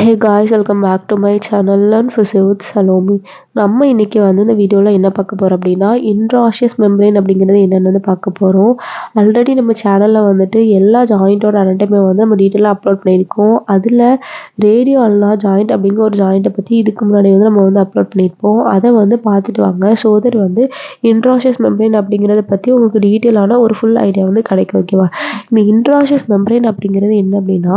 Hey guys, welcome back to my channel learn physics with Salomi. நம்ம இன்னைக்கு வந்து இந்த வீடியோவில் என்ன பார்க்க போகிறோம் அப்படின்னா, இன்ட்ராஷியஸ் மெம்பரேன் அப்படிங்கிறது என்னென்னு பார்க்க போகிறோம். ஆல்ரெடி நம்ம சேனலில் வந்துட்டு எல்லா ஜாயிண்ட்டோட அனட்டமி வந்து நம்ம டீட்டெயிலாக அப்லோட் பண்ணியிருக்கோம். அதில் ரேடியோ அல்னா ஜாயிண்ட் அப்படிங்கிற ஒரு ஜாயிண்ட்டை பற்றி இதுக்கு முன்னாடி வந்து நம்ம வந்து அப்லோட் பண்ணியிருப்போம். அதை வந்து பார்த்துட்டு வாங்க. ஸோ தட் வந்து இன்ட்ராஷியஸ் மெம்பரேன் அப்படிங்கிறத பற்றி உங்களுக்கு டீட்டெயிலான ஒரு ஃபுல் ஐடியா வந்து கிடைக்கும். ஓகேவா? இந்த இன்ட்ராஷியஸ் மெம்பரேன் அப்படிங்கிறது என்ன அப்படின்னா,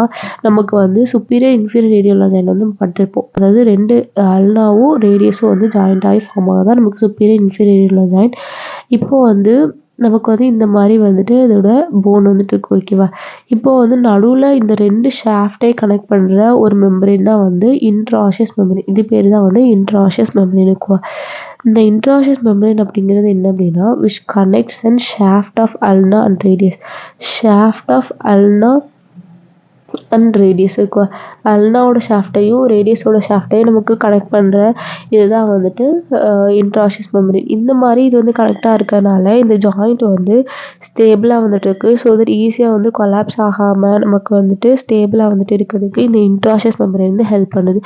நமக்கு வந்து சுப்பீரியர் இன்ஃபீரியர் ரேடியல் ஜாயிண்ட் வந்து படிச்சிருப்போம். அதாவது 2 அல்னாவும் ரேடியஸும் வந்து ஜாயிண்ட் ஆகி ஃபார்ம் ஆகுதான் நமக்கு சுப்பீரியர் இன்ஃபீரியர் ரேடியல் ஜாயிண்ட். இப்போ வந்து நமக்கு வந்து இந்த மாதிரி வந்துட்டு இதோட போன் வந்துட்டு இருக்கு. ஓகேவா? இப்போ வந்து நடுவில் இந்த 2 ஷாஃப்டை கனெக்ட் பண்ணுற ஒரு மெம்பரேன் தான் வந்து இன்ட்ராஷியஸ் மெம்பரேன். இது பேர் தான் வந்து இன்ட்ராஷியஸ் மெம்பரேன் இருக்குவா. இந்த இன்ட்ராஷியஸ் மெம்பரேன் அப்படிங்கிறது என்ன அப்படின்னா, which connects and shaft of ulna and radius. Shaft of ulna and radius இருக்குவா. அல்னாவோட ஷாஃப்டையும் ரேடியஸோட ஷாஃப்டையும் நமக்கு கனெக்ட் பண்ணுற இதுதான் வந்துட்டு இன்ட்ராஷியஸ் மெம்பரேன். இந்த மாதிரி இது வந்து கனெக்டாக இருக்கிறதுனால இந்த ஜாயிண்ட் வந்து ஸ்டேபிளாக வந்துட்டு இருக்குது. ஸோ தட் ஈஸியாக வந்து கொலாப்ஸ் ஆகாமல் நமக்கு வந்துட்டு ஸ்டேபிளாக வந்துட்டு இருக்கிறதுக்கு இந்த இன்ட்ராஷியஸ் மெம்பரேன் வந்து ஹெல்ப் பண்ணுது.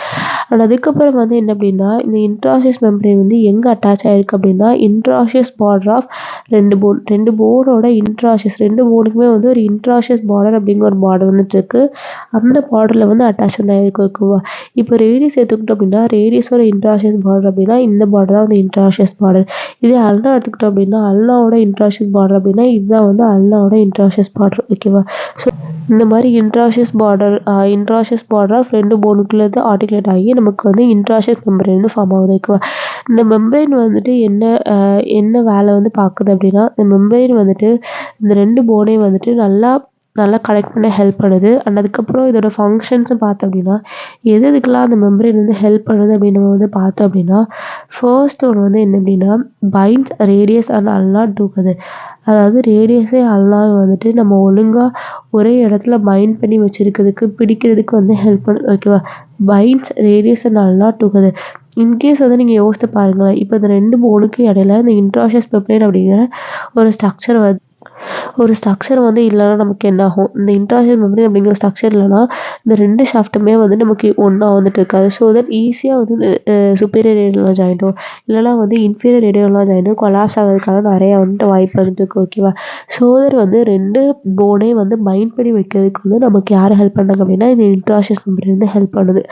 அண்ட் அதுக்கப்புறம் வந்து என்ன அப்படின்னா, இந்த இன்ட்ராஷியஸ் மெம்பரேன் வந்து எங்கே அட்டாச் ஆகிருக்கு அப்படின்னா, இன்ட்ராஷியஸ் பார்டர் ஆஃப் 2 போனோட இன்ட்ராஷியஸ் 2 போனுக்குமே வந்து ஒரு இன்ட்ராஷியஸ் பார்டர் அப்படிங்கிற ஒரு பார்டர் வந்துட்டு இருக்குது. அந்த பார்டரில் வந்து அட்டாச் வந்து ஆகிருக்கு. ஓகேவா? இப்போ ரேடியஸ் எடுத்துக்கிட்டோம் அப்படின்னா, ரேடியஸோட இன்ட்ராஷியஸ் பார்டர் அப்படின்னா இந்த பார்டர் தான் வந்து இன்ட்ராஷியஸ் பார்டர். இதே அல்னா எடுத்துக்கிட்டோம் அப்படின்னா, அல்னாவோட இன்ட்ராஷியஸ் பார்டர் அப்படின்னா இதுதான் வந்து அல்னாவோட இன்ட்ராஷியஸ் பார்டர். ஓகேவா? ஸோ இந்த மாதிரி இன்ட்ராஷியஸ் பார்டர் ஆஃப் 2 போனுக்குள்ள ஆர்டிகுலேட் ஆகி நமக்கு வந்து இன்ட்ராஷியஸ் மெம்பரேன் வந்து ஃபார்ம் ஆகுது. ஓகேவா? இந்த மெம்பரேன் வந்துட்டு என்ன வேலை வந்து பார்க்குது அப்படின்னா, இந்த மெம்பரேன் வந்துட்டு இந்த 2 போனையும் வந்துட்டு நல்லா கனெக்ட் பண்ண ஹெல்ப் பண்ணுது. அண்ட் அதுக்கப்புறம் இதோட ஃபங்க்ஷன்ஸும் பார்த்தோம் அப்படின்னா, எதுக்கெல்லாம் அந்த மெம்பரேன் வந்து ஹெல்ப் பண்ணுது அப்படின்னு நம்ம வந்து பார்த்தோம் அப்படின்னா, ஃபர்ஸ்ட் ஒன்று வந்து என்ன அப்படின்னா, பைண்ட்ஸ் ரேடியஸ் அண்ட் அல்னா டுகெதர். அதாவது ரேடியஸே அல்னாவும் வந்துட்டு நம்ம ஒழுங்காக ஒரே இடத்துல பைண்ட் பண்ணி வச்சுருக்கிறதுக்கு பிடிக்கிறதுக்கு வந்து ஹெல்ப் பண்ணுது. ஓகேவா? Binds radius and அல்னா together. In case வந்து நீங்கள் யோசித்து பாருங்களேன், இப்போ இந்த 2 போனுக்கு இடையில இந்த இன்ட்ராஷியஸ் மெம்பரேன் அப்படிங்கிற ஒரு ஸ்ட்ரக்சர் வந்து இல்லைன்னா நமக்கு என்ன ஆகும்? இந்த இன்ட்ராஷியஸ் மெம்பரேன் அப்படிங்கிற ஸ்ட்ரக்சர் இல்லைன்னா இந்த 2 ஷாஃப்ட்டுமே வந்து நமக்கு ஒன்றா வந்துட்டு இருக்காது. ஸோ தட் ஈஸியாக வந்து சுப்பீரியர் ரேடியல் ஜாயிண்ட்டோ இல்லைனா வந்து இன்ஃபீரியர் ரேடியல் ஜாயிண்ட்டோ கொலாப்ஸ் ஆகிறதுக்கான நிறையா வந்துட்டு வாய்ப்பு வந்துட்டு இருக்கு. ஓகேவா? ஸோ தட் வந்து 2 போனையும் வந்து பைண்ட் பண்ணி வைக்கிறதுக்கு வந்து நமக்கு யார் ஹெல்ப் பண்ணாங்க அப்படின்னா, இந்த இன்ட்ராஷியஸ் மெம்பரேன் வந்து ஹெல்ப் பண்ணுது.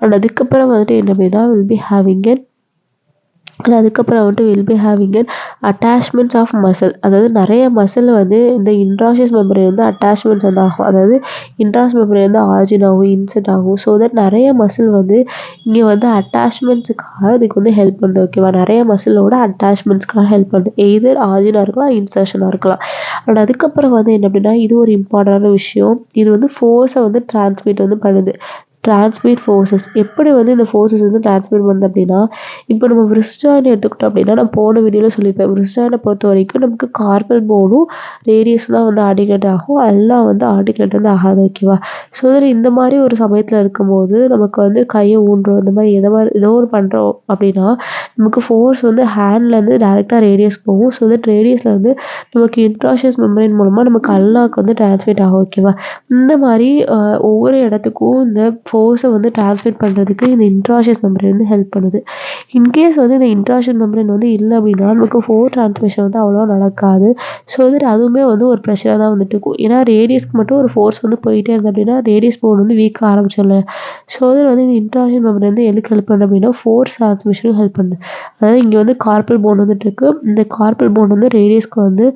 அண்ட் அதுக்கப்புறம் வந்துட்டு என்ன அப்படின்னா, will be having an attachments of muscle. அதாவது நிறைய மசில் வந்து இந்த இன்ட்ராஷியஸ் மெம்பரேன் வந்து அட்டாச்மெண்ட்ஸ் வந்து ஆகும். அதாவது இன்ட்ராஷியஸ் மெம்பரேன் வந்து ஆர்ஜின் ஆகும், இன்செட் ஆகும். ஸோ தட் நிறைய மசில் வந்து இங்கே வந்து அட்டாச்மெண்ட்ஸுக்காக இதுக்கு வந்து ஹெல்ப் பண்ணுது. ஓகேவா? நிறைய மசிலோட அட்டாச்மெண்ட்ஸ்க்காக ஹெல்ப் பண்ணுது. எய்தர் ஆர்ஜினாக இருக்கலாம், இன்சர்ஷனாக இருக்கலாம். அண்ட் அதுக்கப்புறம் வந்து என்ன அப்படின்னா, இது ஒரு இம்பார்ட்டண்டான விஷயம். இது வந்து ஃபோர்ஸை வந்து டிரான்ஸ்மிட் வந்து பண்ணுது. டிரான்ஸ்மிட் ஃபோர்ஸஸ் எப்படி வந்து இந்த ஃபோர்ஸஸ் வந்து டிரான்ஸ்மிட் பண்ணுது அப்படின்னா, இப்போ நம்ம விரிஸ்ட் ஜாயிண்ட் எடுத்துக்கிட்டோம் அப்படின்னா, நான் போன வீடியோவில் சொல்லியிருப்பேன், விரிஸ்ட் ஜாயிண்டை பொறுத்த வரைக்கும் நமக்கு கார்பல் போனும் ரேடியஸ் தான் வந்து ஆர்டிகுலேட் ஆகும், எல்லாம் வந்து ஆர்டிகுலேட் வந்து ஆகாது. ஓகேவா? ஸோ தட் இந்த மாதிரி ஒரு சமயத்தில் இருக்கும்போது நமக்கு வந்து கையை ஊன்றோம், இந்த மாதிரி ஏதோ ஒரு பண்ணுறோம் அப்படின்னா நமக்கு ஃபோர்ஸ் வந்து ஹேண்ட்லேருந்து டேரெக்டாக ரேடியஸ் போகும். ஸோ தட் ரேடியஸில் வந்து நமக்கு இன்ட்ராஷியஸ் மெம்பரேன் மூலமாக நமக்கு அல்னாக்கு வந்து டிரான்ஸ்மிட் ஆகும். ஓகேவா? இந்த மாதிரி ஒவ்வொரு இடத்துக்கும் இந்த ஃபோர்ஸை வந்து டிரான்ஸ்மிட் பண்ணுறதுக்கு இந்த இன்ட்ராஷியஸ் மெம்பரேன் வந்து ஹெல்ப் பண்ணுது. இன்கேஸ் வந்து இந்த இன்ட்ராஷியஸ் மெம்பரேன் வந்து இல்லை அப்படின்னா நமக்கு ஃபோர்ஸ் டிரான்ஸ்மிஷன் வந்து அவ்வளோ நடக்காது. ஸோ தட் அதுவுமே வந்து ஒரு ப்ரெஷராக தான் வந்துட்டு இருக்கும். ஏன்னா ரேடியஸ்க்கு மட்டும் ஒரு ஃபோர்ஸ் வந்து போயிட்டே இருந்தது அப்படின்னா ரேடியஸ் போன் வந்து வீக்காக ஆரம்பிச்சிடல. ஸோ தட் வந்து இந்த இன்ட்ராஷியஸ் மெம்பரேன் வந்து எதுக்கு ஹெல்ப் பண்ணுது அப்படின்னா, ஃபோர்ஸ் டிரான்ஸ்மிஷனுக்கு ஹெல்ப் பண்ணுது. அதாவது இங்கே வந்து கார்பல் போன் வந்துட்டு இருக்கு. இந்த கார்பல் போன் வந்து ரேடியஸ்க்கு வந்து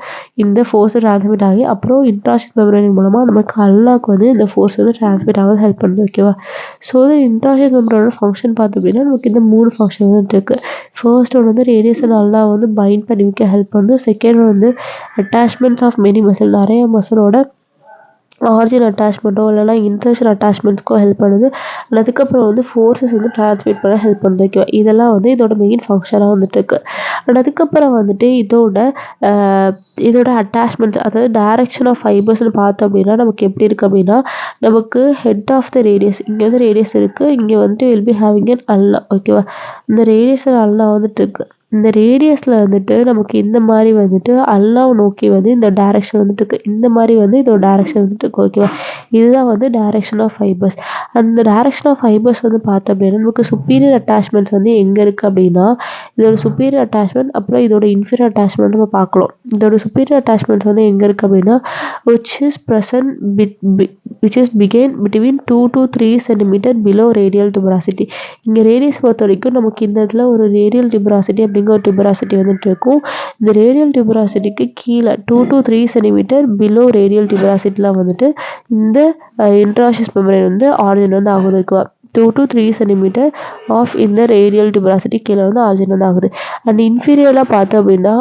இந்த ஃபோர்ஸை டிரான்ஸ்மிட் ஆகி அப்புறம் இன்ட்ராஷியஸ் மெம்பரேன் மூலமாக நமக்கு அல்னாக்கு வந்து இந்த ஃபோர்ஸ் வந்து டிரான்ஸ்மிட் ஆக ஹெல்ப் பண்ணுது. ஓகேவா? ஸோ தட் இன்ட்ராஷியஸ் மெம்பரேனோட ஃபங்க்ஷன் பார்த்தோம் அப்படின்னா நமக்கு இந்த 3 ஃபங்க்ஷன் வந்து இருக்குது. ஃபர்ஸ்ட் ஒன்று வந்து ரேடியஸ் அண்ட் அல்னா வந்து பைண்ட் பண்ணி வைக்க ஹெல்ப் பண்ணுது. செகண்ட் வந்து அட்டாச்மெண்ட்ஸ் ஆஃப் மெனி மசில், நிறைய மசிலோட ஆர்ஜின் அட்டாச்மெண்ட்டோ இல்லைனா இன்சர்ஷன் அட்டாச்மெண்ட்ஸ்க்கோ ஹெல்ப் பண்ணுது. அண்ட் அதுக்கப்புறம் வந்து ஃபோர்ஸஸ் வந்து டிரான்ஸ்மிட் பண்ண ஹெல்ப் பண்ணுது. ஓகேவா? இதெல்லாம் வந்து இதோட மெயின் ஃபங்க்ஷனாக வந்துட்டு இருக்குது. அண்ட் அதுக்கப்புறம் வந்துட்டு இதோட அட்டாச்மெண்ட்ஸ், அதாவது டைரக்ஷன் ஆஃப் ஃபைபர்ஸ்னு பார்த்தோம் அப்படின்னா நமக்கு எப்படி இருக்குது அப்படின்னா, நமக்கு ஹெட் ஆஃப் த ரேடியஸ் இங்கே வந்து ரேடியஸ் இருக்குது, இங்கே வந்துட்டு வில் பி ஹேவிங் அன் அல்னா. ஓகேவா? இந்த ரேடியஸ் அண்ட் அல்னா வந்துட்டு இருக்குது. இந்த ரேடியஸில் வந்துட்டு நமக்கு இந்த மாதிரி வந்துட்டு அல்லாஹ் நோக்கி வந்து இந்த டைரக்ஷன் வந்துட்டு இருக்குது. இந்த மாதிரி வந்து இதோட டைரக்ஷன் வந்துட்டு இருக்கு. ஓகேவா? இதுதான் வந்து டைரக்ஷன் ஆஃப் ஃபைபர்ஸ். அந்த டைரக்ஷன் ஆஃப் ஃபைபர்ஸ் வந்து பார்த்தோம் அப்படின்னா நமக்கு சுப்பீரியர் அட்டாச்மெண்ட்ஸ் வந்து எங்கே இருக்குது அப்படின்னா இதோட சுப்பீரியர் அட்டாச்மெண்ட் அப்புறம் இதோட இன்ஃபீரியர் அட்டாச்மெண்ட் நம்ம பார்க்கலாம். இதோட சுப்பீரியர் அட்டாச்மெண்ட்ஸ் வந்து எங்கே இருக்குது அப்படின்னா which is present which is begin between 2 to 3 centimeter below radial tuberosity. இங்கே ரேடியஸ் பொறுத்த வரைக்கும் நமக்கு இந்த இடத்துல ஒரு ரேடியல் டியூபராசிட்டி அப்படிங்கிற ஒரு டியூபராசிட்டி வந்துட்டு இருக்கும். இந்த ரேடியல் டியூபராசிட்டிக்கு கீழே 2 to 3 சென்டிமீட்டர் பிலோ ரேடியல் டியூபராசிட்டிலாம் வந்துட்டு இந்த இன்ட்ராஷியஸ் மெம்பரேன் வந்து ஆரிஜின் வந்து ஆகுது. 2 to 3 சென்டிமீட்டர் ஆஃப் இந்த ரேடியல் டியூபராசிட்டி கீழே வந்து ஆரிஜின் வந்து ஆகுது. அண்ட் இன்ஃபீரியலாக பார்த்தோம் அப்படின்னா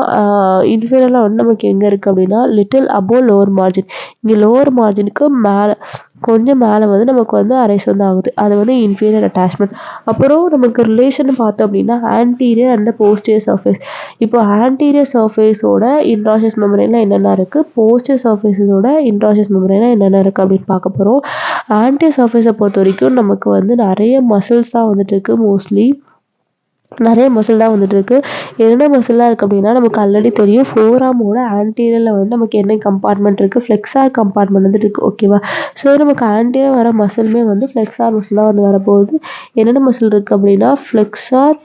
இன்ஃபீரியலாக வந்து நமக்கு எங்கே இருக்குது அப்படின்னா லிட்டில் அபோவ் லோவர் மார்ஜின். இங்கே லோவர் மார்ஜினுக்கு மேலே கொஞ்சம் மேலே வந்து நமக்கு வந்து அரைஸ் வந்து ஆகுது. அது வந்து இன்ஃபீரியர் அட்டாச்மெண்ட். அப்புறம் நமக்கு ரிலேஷன் பார்த்தோம் அப்படின்னா ஆன்டீரியர் அண்ட் போஸ்டீரியர் சர்ஃபேஸ். இப்போ ஆன்டீரியர் சர்ஃபேஸோட இன்ட்ராஷியஸ் மெம்பரேனில் என்னென்ன இருக்குது, போஸ்டீரியர் சர்ஃபேஸோட இன்ட்ராஷியஸ் மெம்பரேனில் என்னென்ன இருக்குது அப்படின்னு பார்க்க போகிறோம். ஆன்டீரியர் சர்ஃபேஸை பொறுத்த வரைக்கும் நமக்கு வந்து நிறைய மசில்ஸ் தான் வந்துட்டு இருக்குது. மோஸ்ட்லி நிறைய மசில் தான் வந்துட்டு இருக்குது. என்ன மசிலாக இருக்குது அப்படின்னா நமக்கு ஆல்ரெடி தெரியும் ஃபோராமோட ஆன்டீரியரில் வந்து நமக்கு என்ன கம்பார்ட்மெண்ட் இருக்குது, ஃப்ளெக்ஸார் கம்பார்ட்மெண்ட் வந்துட்டு இருக்குது. ஓகேவா? ஸோ நமக்கு ஆன்டீரியர் வர மசிலுமே வந்து ஃப்ளெக்ஸார் மசில் தான் வந்து வரப்போகுது. என்னென்ன மசில் இருக்குது அப்படின்னா ஃப்ளெக்ஸார்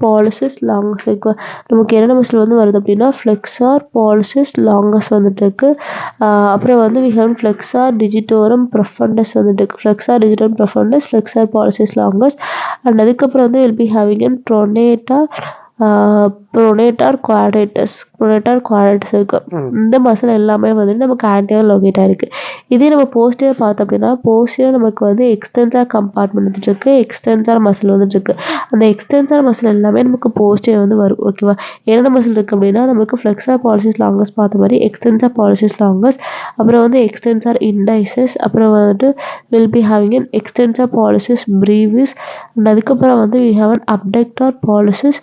பாலிசிஸ் லாங்கஸ் இருக்கு. நமக்கு என்னென்ன மசில் வந்து வருது அப்படின்னா ஃப்ளெக்ஸார் பாலிசிஸ் லாங்கஸ் வந்துட்டு இருக்கு. அப்புறம் வந்து we have flexor digitorum profundus வந்துட்டு இருக்கு. Flexor digitorum profundus, flexor pollicis longus. And அதுக்கப்புறம் வந்து will be having an pronator quadratus இருக்கு. இந்த மசில் எல்லாமே வந்துட்டு நமக்கு ஆன்டீரியர் லொகேட் ஆயிருக்கு. இதே நம்ம போஸ்டீரியர் பார்த்தோம் அப்படின்னா போஸ்டீரியர் நமக்கு வந்து எக்ஸ்டென்சார் கம்பார்ட்மெண்ட் வந்துட்டு இருக்கு, எக்ஸ்டென்சார் மசில் வந்துட்டு இருக்கு. அந்த எக்ஸ்டென்சார் மசில் எல்லாமே நமக்கு போஸ்டீரியர் வந்து வரும். ஓகேவா? என்னென்ன மசில் இருக்குது அப்படின்னா நமக்கு ஃப்ளெக்ஸார் பாலிசிஸ் லாங்கஸ் பார்த்த மாதிரி எக்ஸ்டென்சார் பாலிசிஸ் லாங்கஸ், அப்புறம் வந்து எக்ஸ்டென்சார் இண்டைசஸ், அப்புறம் வந்துட்டு will be having an extensor pollicis brevis. And அதுக்கப்புறம் வந்து we have an abductor pollicis.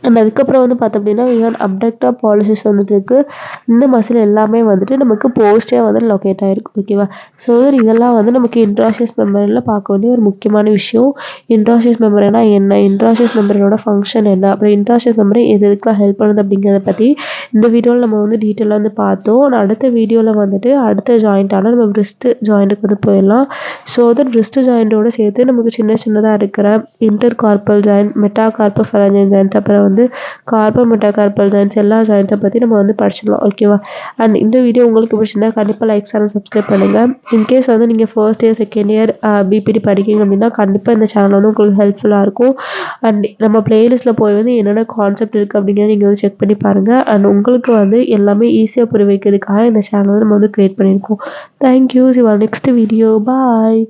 And அதுக்கப்புறம் வந்து பார்த்தோம் அப்படின்னா ஈவன் அப்டக்டார் பாலிசிஸ் வந்துட்டு இருக்குது. இந்த மசில் எல்லாமே வந்துட்டு நமக்கு போஸ்டே வந்து லொக்கேட் ஆகிருக்கு. ஓகேவா? ஸோ இதெல்லாம் வந்து நமக்கு இன்ட்ராஷியஸ் மெம்பரேனில் பார்க்க வேண்டிய ஒரு முக்கியமான விஷயம். இன்ட்ராஷியஸ் மெம்பரேனா என்ன, இன்ட்ராஷியஸ் மெம்பரேனோட ஃபங்க்ஷன் என்ன, அப்புறம் இன்ட்ராஷியஸ் மெம்பரேன் எதுக்கெல்லாம் ஹெல்ப் பண்ணுது அப்படிங்கிறத பற்றி இந்த வீடியோவில் நம்ம வந்து டீட்டெயிலாக வந்து பார்த்தோம். அடுத்த வீடியோவில் வந்துட்டு அடுத்த ஜாயிண்ட்டான நம்ம ரிஸ்ட் ஜாயிண்ட்டுக்கு வந்து போயிடலாம். ஸோ தட் ரிஸ்ட் ஜாயிண்ட்டோடு சேர்த்து நமக்கு சின்னதாக இருக்கிற intercarpal joint, metacarpophalangeal joints, அப்புறம் வந்து கார்பல் மெட்டா கார்பல் ஜாயிண்ட்ஸ் எல்லா ஜாயிண்ட்ஸை பற்றி நம்ம வந்து படிச்சிடலாம். ஓகேவா? அண்ட் இந்த வீடியோ உங்களுக்கு பிடிச்சிருந்தா கண்டிப்பாக லைக் சேனல் சப்ஸ்கிரைப் பண்ணுங்கள். இன்கேஸ் வந்து நீங்கள் first year second year BPT படிக்கிங்க அப்படின்னா கண்டிப்பாக இந்த சேனல் வந்து உங்களுக்கு ஹெல்ப்ஃபுல்லாக இருக்கும். அண்ட் நம்ம பிளேலிஸ்ட்டில் போய் வந்து என்னென்ன கான்செப்ட் இருக்குது அப்படிங்கிறத நீங்கள் வந்து செக் பண்ணி பாருங்கள். அண்ட் உங்களுக்கு வந்து எல்லாமே ஈஸியாக புரிய வைக்கிறதுக்காக இந்த சேனல் வந்து நம்ம வந்து க்ரியேட் பண்ணியிருக்கோம். Thank you. C you next video. Bye.